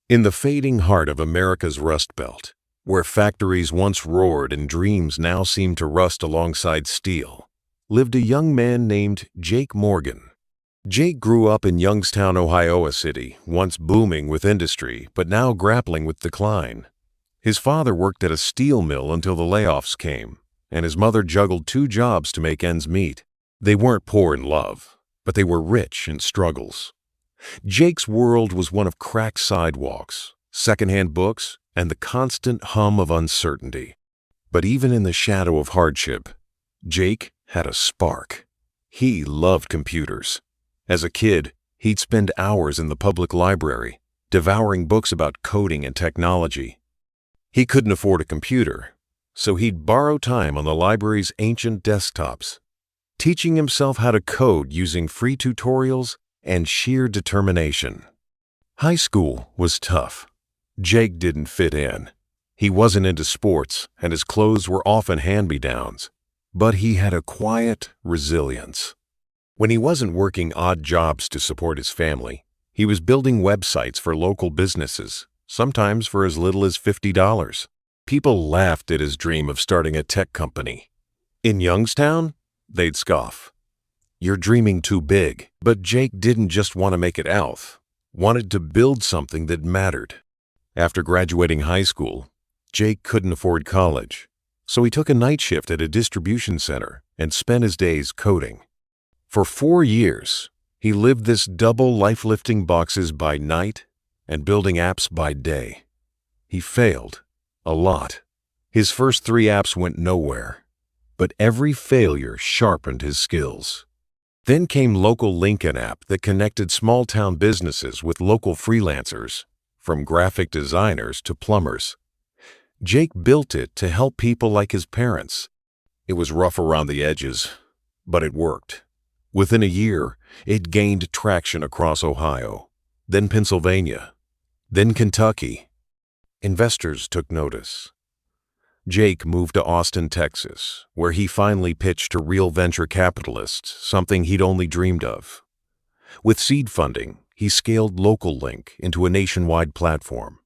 In the fading heart of America's Rust Belt, where factories once roared and dreams now seem to rust alongside steel, lived a young man named Jake Morgan. Jake grew up in Youngstown, Ohio, a city once booming with industry but now grappling with decline. His father worked at a steel mill until the layoffs came, and his mother juggled two jobs to make ends meet. They weren't poor in love, but they were rich in struggles. Jake's world was one of cracked sidewalks, secondhand books, and the constant hum of uncertainty. But even in the shadow of hardship, Jake had a spark. He loved computers. As a kid, he'd spend hours in the public library, devouring books about coding and technology. He couldn't afford a computer, so he'd borrow time on the library's ancient desktops, teaching himself how to code using free tutorials and sheer determination. High school was tough. Jake didn't fit in. He wasn't into sports, and his clothes were often hand-me-downs. But he had a quiet resilience. When he wasn't working odd jobs to support his family, he was building websites for local businesses, sometimes for as little as $50. People laughed at his dream of starting a tech company. In Youngstown, they'd scoff. "You're dreaming too big." But Jake didn't just want to make it out, wanted to build something that mattered. After graduating high school, Jake couldn't afford college, so he took a night shift at a distribution center and spent his days coding. For 4 years, he lived this double life lifting boxes by night and building apps by day. He failed a lot. His first 3 apps went nowhere, but every failure sharpened his skills. Then came Local Link, an app that connected small-town businesses with local freelancers, from graphic designers to plumbers. Jake built it to help people like his parents. It was rough around the edges, but it worked. Within a year, it gained traction across Ohio, then Pennsylvania, then Kentucky. Investors took notice. Jake moved to Austin, Texas, where he finally pitched to real venture capitalists, something he'd only dreamed of. With seed funding, he scaled Local Link into a nationwide platform.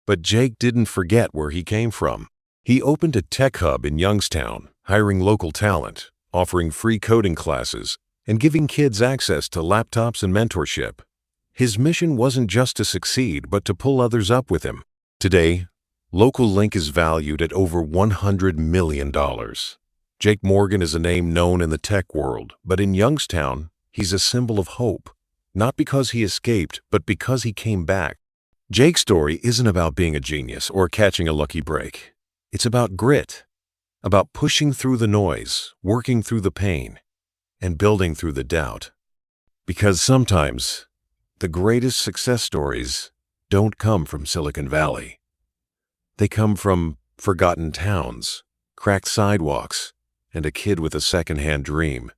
But Jake didn't forget where he came from. He opened a tech hub in Youngstown, hiring local talent, offering free coding classes, and giving kids access to laptops and mentorship. His mission wasn't just to succeed, but to pull others up with him. Today, Local Link is valued at over $100 million. Jake Morgan is a name known in the tech world, but in Youngstown, he's a symbol of hope. Not because he escaped, but because he came back. Jake's story isn't about being a genius or catching a lucky break. It's about grit, about pushing through the noise, working through the pain, and building through the doubt. Because sometimes, the greatest success stories don't come from Silicon Valley. They come from forgotten towns, cracked sidewalks, and a kid with a secondhand dream.